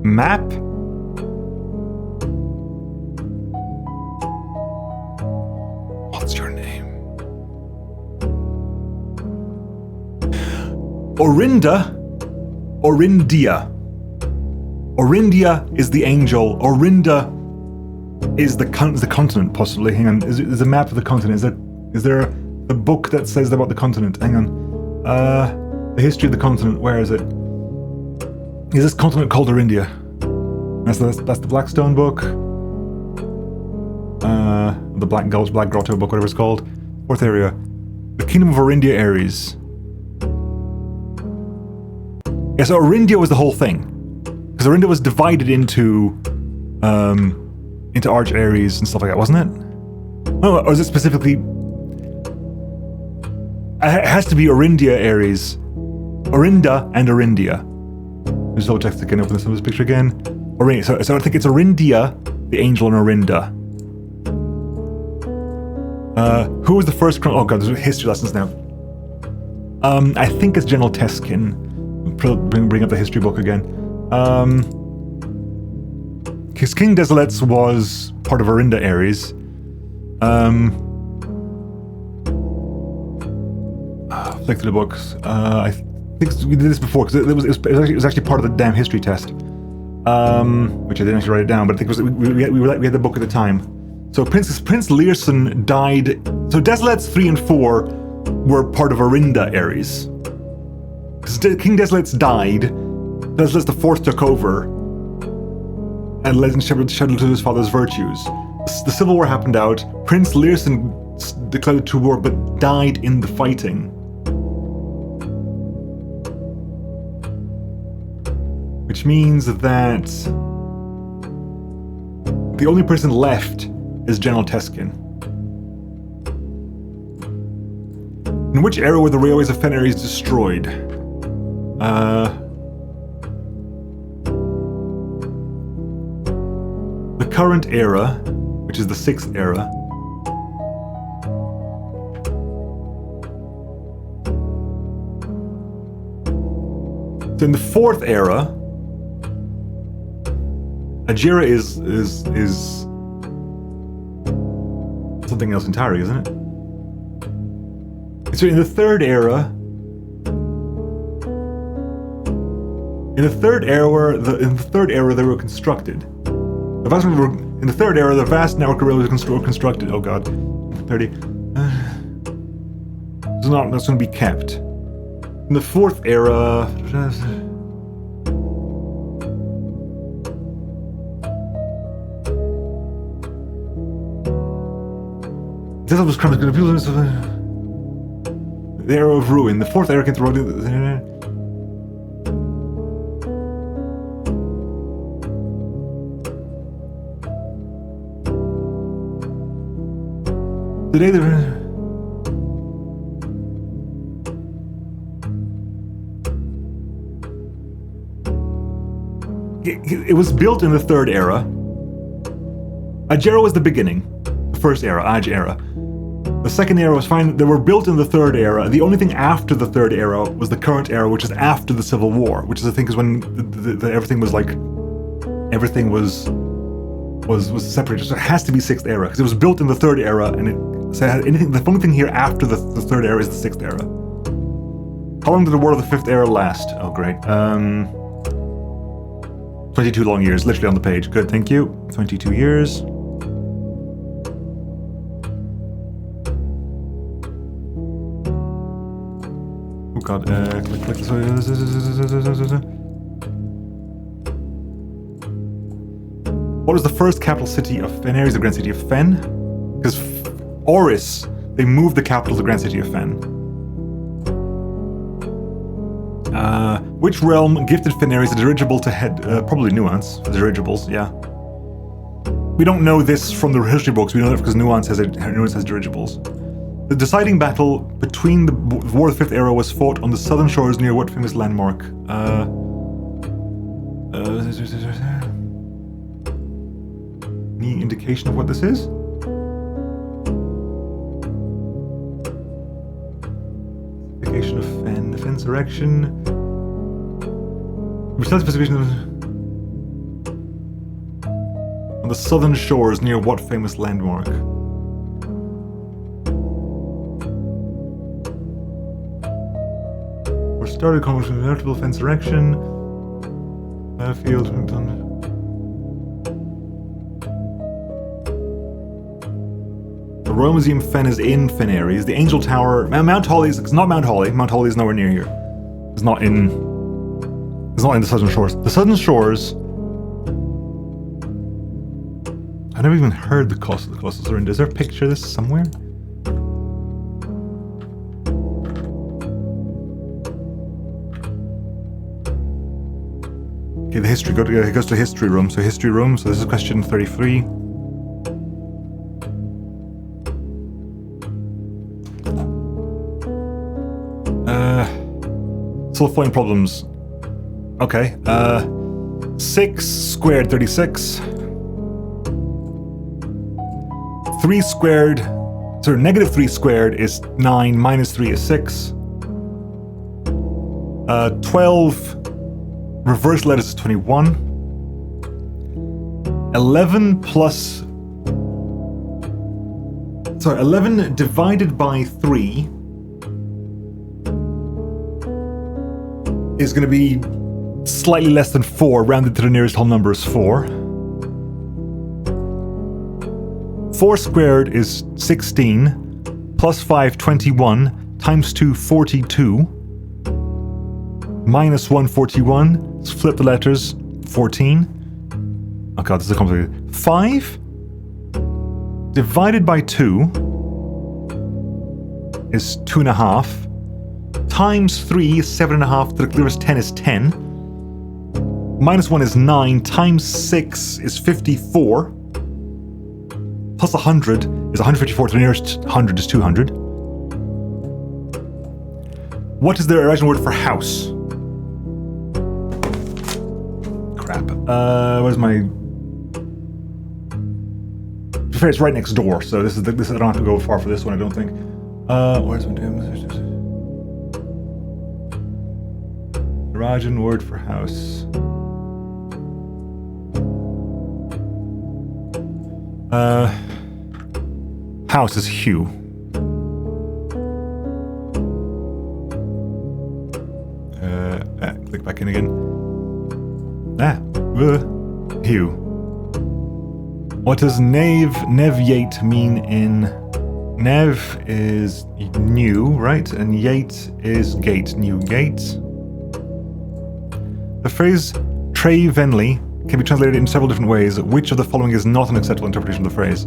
Map? What's your name? Orinda? Orindia. Orindia is the angel. Orinda is the continent, possibly. Hang on. Is a map of the continent. Is there a book that says about the continent? Hang on. The history of the continent. Where is it? Is this continent called Orindia? That's the Blackstone book. The Black Gulch, Black Grotto book, whatever it's called. Fourth area. The Kingdom of Orindia Ares. Yeah, so Orindia was the whole thing. Because Orindia was divided into Arch Ares and stuff like that, wasn't it? Oh, or is it specifically... It has to be Orindia Ares. Orinda and Orindia. Just double check again, open this picture again. Orindia. So I think it's Orindia, the angel, and Orinda. Who was the first... Oh god, there's history lessons now. I think it's General Teskin. Bring up the history book again. Because King Desilets was part of Orinda Ares. Flick through the books. I think we did this before because it was actually part of the damn history test. Which I didn't actually write it down, but I think it was we had the book at the time. So Prince Learson died. So Desilets 3 and 4 were part of Orinda Ares. King Desilets died. Desilets the Fourth took over, and led and shuddered to his father's virtues. The Civil War happened out. Prince Learson declared a true war, but died in the fighting. Which means that the only person left is General Teskin. In which era were the railways of Fenris destroyed? The current era, which is the 6th era. So in the 4th era, Ajira is something else entirely, isn't it? So in the 3rd era, in the third era they were constructed. In the 3rd era, the vast network of railways were constructed. Oh god, 30. That's going to be kept. In the 4th era. This was the era of ruin. The 4th era came to ruin. Today it was built in the 3rd era. Ajera was the beginning. The 1st era, Aj era. The 2nd era was fine. They were built in the 3rd era. The only thing after the 3rd era was the current era, which is after the Civil War, which is I think is when everything was like everything was separated. So it has to be 6th era because it was built in the 3rd era, and the only thing here after the 3rd era is the 6th era. How long did the War of the 5th era last? Oh great. 22 long years, literally on the page. Good, thank you. 22 years. Oh god, click this way. What was the first capital city of Fen? Ares, the grand city of Fen? Because Oris, they moved the capital to the grand city of Fen. Which realm gifted Finnair is a dirigible to head? Probably Nuance. The dirigibles, yeah. We don't know this from the history books. We know that because Nuance has dirigibles. The deciding battle between the War of the Fifth Era was fought on the southern shores near what famous landmark? Any indication of what this is? Indication of Fen. Insurrection. Besides specification on the southern shores near what famous landmark? Or started conversation with notable insurrection. Battlefield. The Royal Museum Fen is in Fen Aries. The Angel Tower, Mount Holly is not Mount Holly. Mount Holly is nowhere near here. It's not in the Southern Shores. The Southern Shores. I never even heard the cost of the Colossus Ruin. Is there a picture of this somewhere? Okay, the history. It goes to history room. So history room. So this is question 33. Solving problems. Okay. 6 squared 36. 3 squared. So negative 3 squared is 9. Minus 3 is 6. 12. Reverse letters is 21. 11 plus. Sorry, 11 divided by 3 is going to be slightly less than 4, rounded to the nearest whole number is 4. 4 squared is 16, plus 5, 21, times 2, 42, minus 1, 41, let's flip the letters, 14. Oh god, this is complicated. 5 divided by 2 is 2.5. Times 3 is 7.5, to the clearest 10 is 10. Minus 1 is 9, times 6 is 54. Plus 100 is 154, to the nearest 100 is 200. What is the original word for house? Crap. Where's my... To be fair, it's right next door, so this is I don't have to go far for this one, I don't think. Where's my... Rajan word for house. House is hue. Click back in again. Hue. What does nevyate mean in... Nev is new, right? And yate is gate. New gate. The phrase Trey Venley can be translated in several different ways. Which of the following is not an acceptable interpretation of the phrase?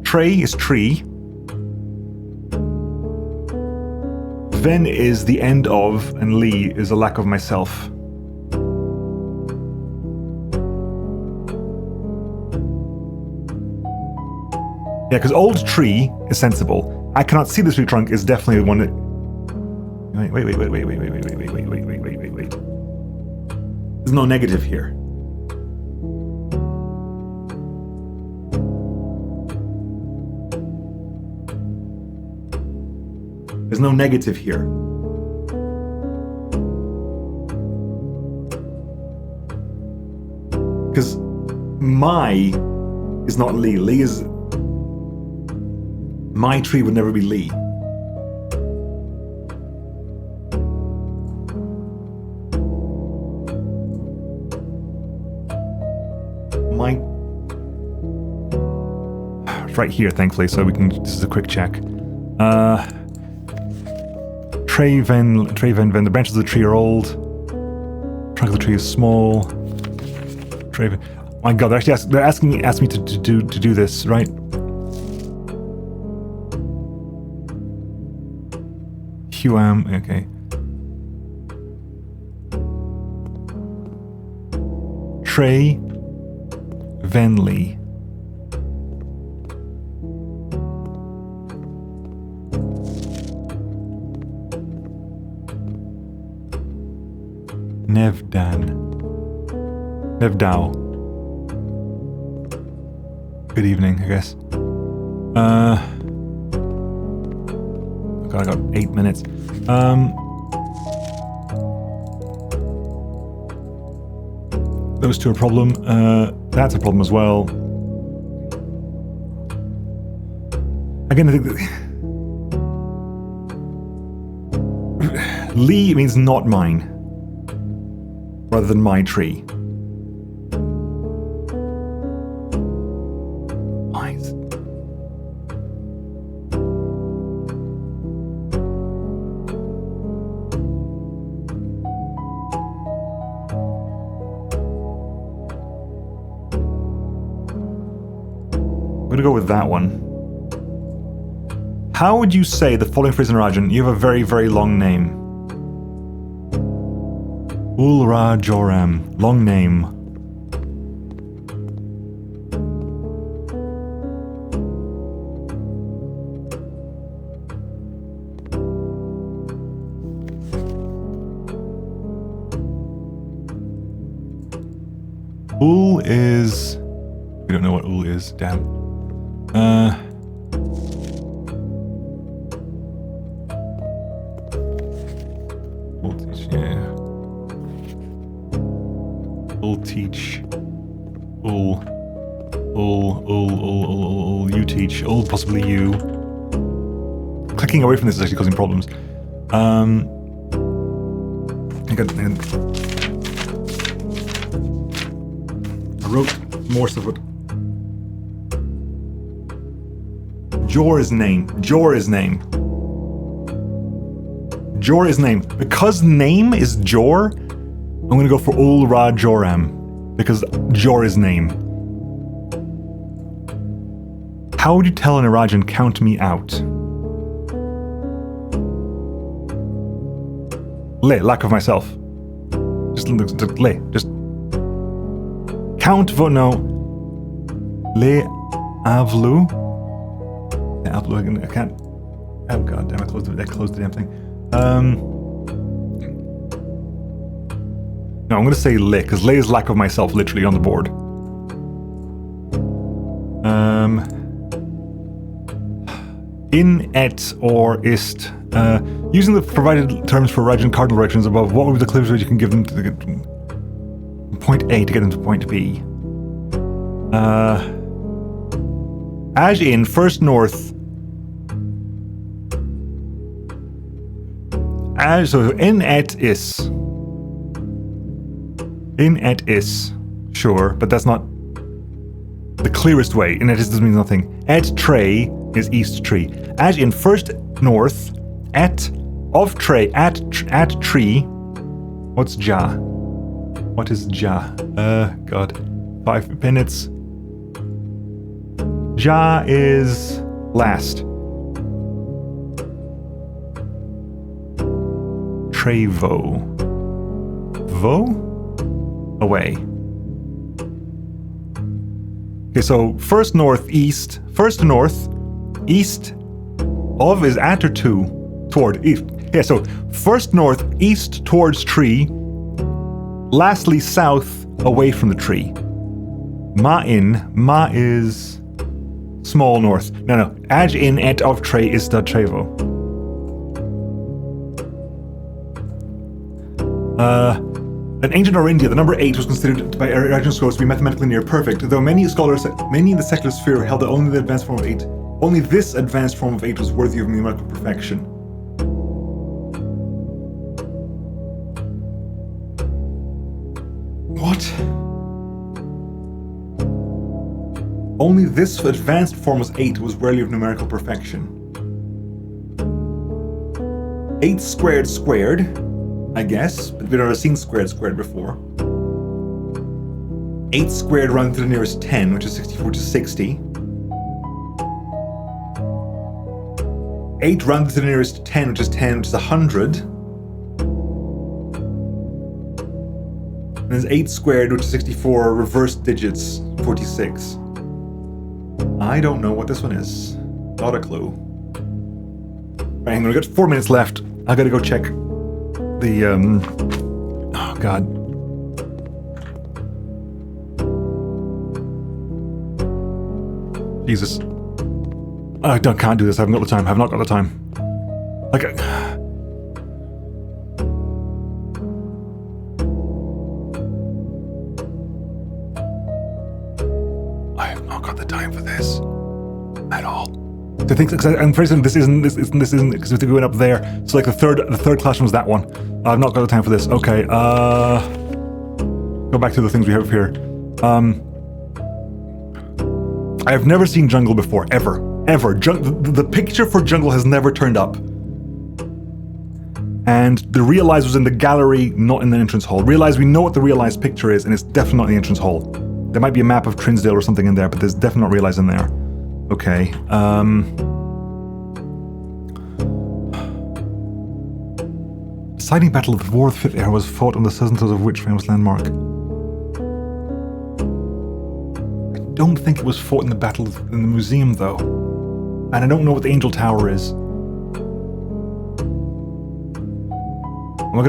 Trey is tree. Ven is the end of, and Lee is a lack of myself. Yeah, because old tree is sensible. I cannot see the tree trunk is definitely the one that... Wait. There's no negative here. There's no negative here. Because my is not Lee. Lee is... My tree would never be Lee. It's right here, thankfully, so we can... This is a quick check. Trey Ven. The branches of the tree are old. Trunk of the tree is small. Trey Ven. Oh my god, they're asking me to do this, right? Huam, okay. Trey Venley. Nevdow. Good evening, I guess. God, I got 8 minutes. Those two are a problem. That's a problem as well. Again, I think that Lee means not mine, rather than my tree. Why is it? I'm gonna go with that one. How would you say the following phrase in Rajan? You have a very, very long name. Ulra Joram. Long name. Ul is... We don't know what Ul is. Damn. Teach. You teach. Possibly you. Clicking away from this is actually causing problems. I wrote more stuff with Jor's name. Because name is Jor, I'm gonna go for Ul Ra Joram, because Jor is name. How would you tell an Irajan count me out? Lack of myself. Just count no. Avlu. I can't. Oh god damn! I closed the damn thing. No, I'm going to say Le, because Le is lack of myself, literally, on the board. In, et, or ist. Using the provided terms for Rajan cardinal directions above, what would be the clearest way you can give them to get point A to get them to point B? As in, first north. So, in, et, is. In et is, sure, but that's not the clearest way. In et is doesn't mean nothing. Et tre is east tree. As in first north, et of tre at tree. What's ja? What is ja? God, 5 minutes. Ja is last. Trevo. Vo? Away. Okay, so first north, east of is at or to, toward east. Yeah, so first north, east towards tree, lastly south, away from the tree. Ma is small north. No, ad in et of tre is da trevo. In ancient or India, the number 8 was considered by Iranian scholars to be mathematically near perfect, though many in the secular sphere held that only this advanced form of 8 was worthy of numerical perfection. What? Only this advanced form of 8 was worthy of numerical perfection. 8 squared, I guess, but we've never seen squared before. 8 squared rounded to the nearest 10, which is 64 to 60. 8 rounded to the nearest 10, which is 100. And there's 8 squared, which is 64, reverse digits, 46. I don't know what this one is. Not a clue. Right, hang on, we got 4 minutes left. I gotta go check the, oh god. Jesus. I can't do this, I haven't got the time, I've not got the time. Like, I have not got the time for this at all. I think, I'm pretty certain this isn't because we're going up there. So like the third classroom was that one. I've not got the time for this. Okay, go back to the things we have here. I have never seen jungle before, ever. The picture for jungle has never turned up. And the realize was in the gallery, not in the entrance hall. Realize we know what the realized picture is, and it's definitely not in the entrance hall. There might be a map of Trinsdale or something in there, but there's definitely not realize in there. Okay, Deciding battle of the War of the 5th Era was fought on the southern toes of which famous landmark? I don't think it was fought in the battle in the museum, though. And I don't know what the Angel Tower is. I'm gonna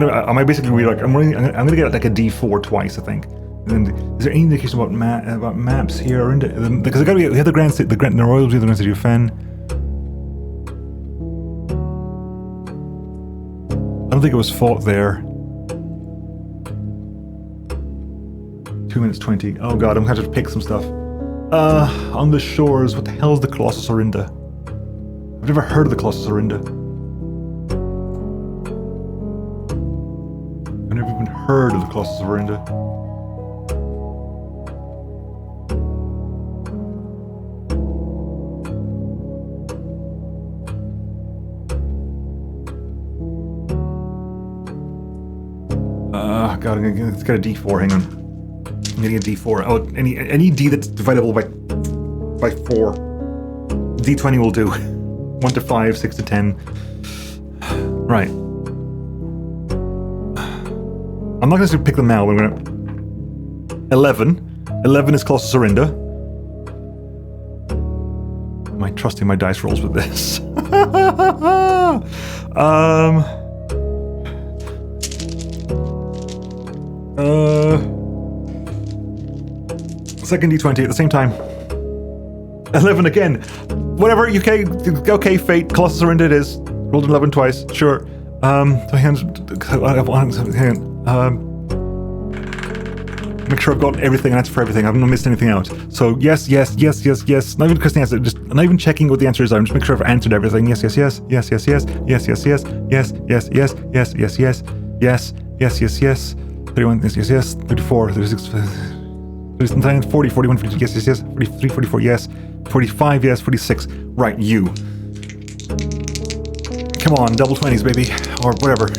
get like a D4 twice, I think. And is there any indication about maps here? Because we had the Grand Royals, we had the Grand City of Fen. I don't think it was fought there. 2 minutes 20. Oh god, I'm gonna have to pick some stuff. On the shores, what the hell is the Colossus Orinda? I've never heard of the Colossus Orinda. I've never even heard of the Colossus Orinda. God, it's got a D4, hang on. I'm getting a D4. Oh, any D that's dividable by 4. D20 will do. 1 to 5, 6 to 10. Right. I'm not going to pick them now, but I'm going to... 11. 11 is Colossus Orinda. Am I trusting my dice rolls with this? Second D20 at the same time. 11 again. Whatever, okay, fate. Colossus Orinda it is. Rolled an 11 twice, sure. Hang on. Make sure I've got everything and answer for everything. I haven't missed anything out. So yes. Not even Christine answer. Just not even checking what the answer is. I'm just make sure I've answered everything. Yes. 31, yes. 34, 36, 39, 40, 41, 42, yes. 43, 44, yes. 45, yes. 46. Right, you. Come on, double 20s, baby. Or whatever.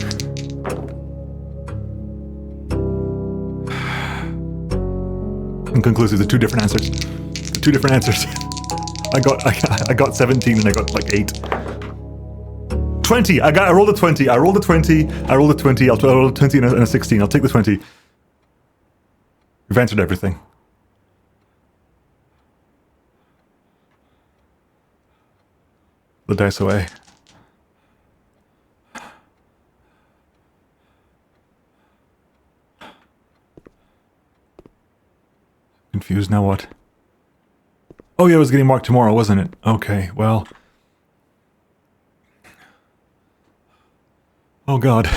Inconclusive, the two different answers. I got 17 and I got like 8. 20! I rolled a 20. I rolled a 20. I'll roll a 20 and a 16. I'll take the 20. We've answered everything. The dice away. Confused, now what? Oh yeah, it was getting marked tomorrow, wasn't it? Okay, well... Oh god.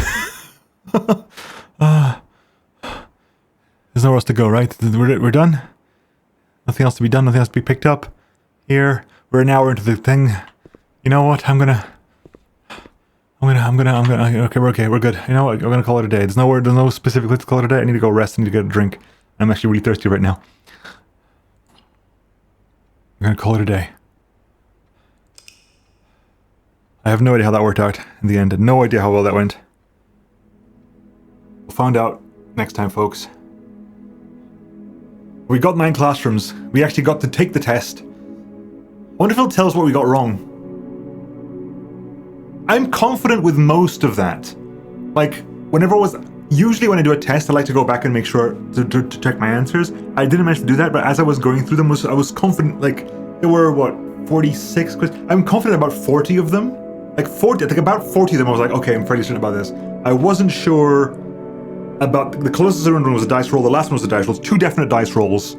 There's nowhere else to go, right? We're done? Nothing else to be done, nothing else to be picked up. Here, we're an hour into the thing. You know what? Okay, we're good. You know what? I'm gonna call it a day. There's no specific place to call it a day. I need to go rest, I need to get a drink. I'm actually really thirsty right now. I'm gonna call it a day. I have no idea how that worked out in the end. No idea how well that went. We'll find out next time, folks. We got 9 classrooms. We actually got to take the test. I wonder if it'll tell us what we got wrong. I'm confident with most of that. Like, whenever I was Usually when I do a test, I like to go back and make sure to check my answers. I didn't manage to do that, but as I was going through them, I was confident, like, there were, what, 46 questions? I'm confident about 40 of them. Like 40, I think about 40 of them I was like, okay, I'm fairly certain about this. I wasn't sure about, the closest one was a dice roll, the last one was a dice roll, 2 definite dice rolls.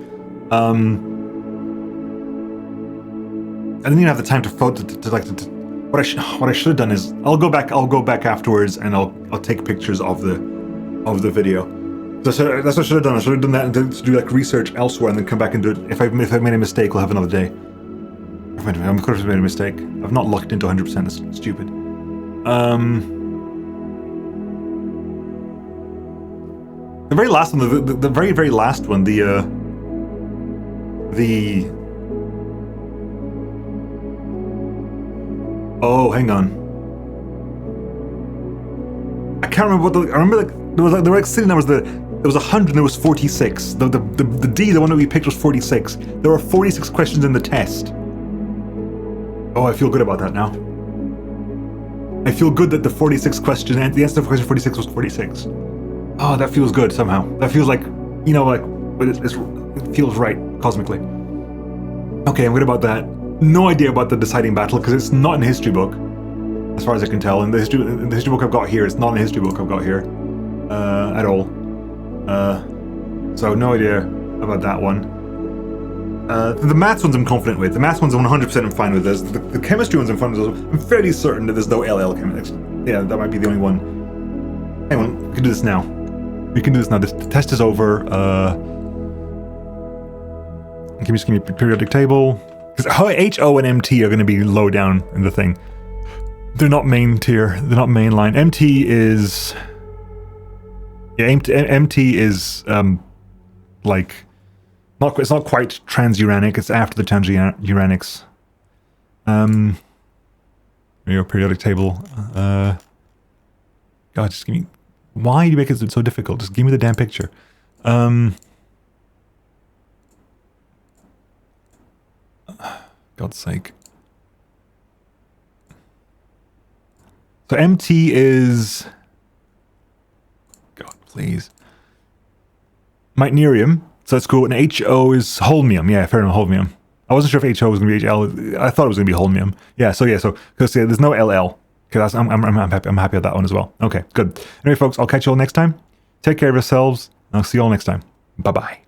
I didn't even have the time to what I should have done is, I'll go back afterwards and I'll take pictures of the video. That's what I should have done. I should have done that and to do like research elsewhere and then come back and do it. If I've made a mistake, we'll have another day. I'm of course I've made a mistake. I've not locked into 100%. That's stupid. The very last one, the very last one, oh, hang on. I can't remember what I remember like there were like silly numbers. There was 100 and there was 46. The D, the one that we picked, was 46. There were 46 questions in the test. Oh, I feel good about that now. I feel good that the 46 question and the answer to question 46 was 46. Oh, that feels good somehow. That feels like, you know, like it feels right cosmically. Okay, I'm good about that. No idea about the deciding battle because it's not in the history book, as far as I can tell. In the history book I've got here, it's not in the history book I've got here at all. So no idea about that one. The maths ones I'm confident with. The maths ones 100% I'm fine with. The chemistry ones I'm fine with. I'm fairly certain that there's no LL chemistry. Yeah, that might be the only one. Hang on, we can do this now. We can do this now. The test is over. Can you just give me a periodic table? Because H, O, and MT are going to be low down in the thing. They're not main tier. They're not main line. MT is... Yeah, MT is, like... It's not quite transuranic. It's after the transuranics. Your periodic table. God, just give me... Why do you make it so difficult? Just give me the damn picture. God's sake. So MT is... God, please. Mytnerium. So that's cool. And HO is holmium. Yeah, fair enough, holmium. I wasn't sure if HO was going to be HL. I thought it was going to be holmium. Yeah, so because there's no LL. Okay, I'm happy with that one as well. Okay, good. Anyway, folks, I'll catch you all next time. Take care of yourselves. I'll see you all next time. Bye-bye.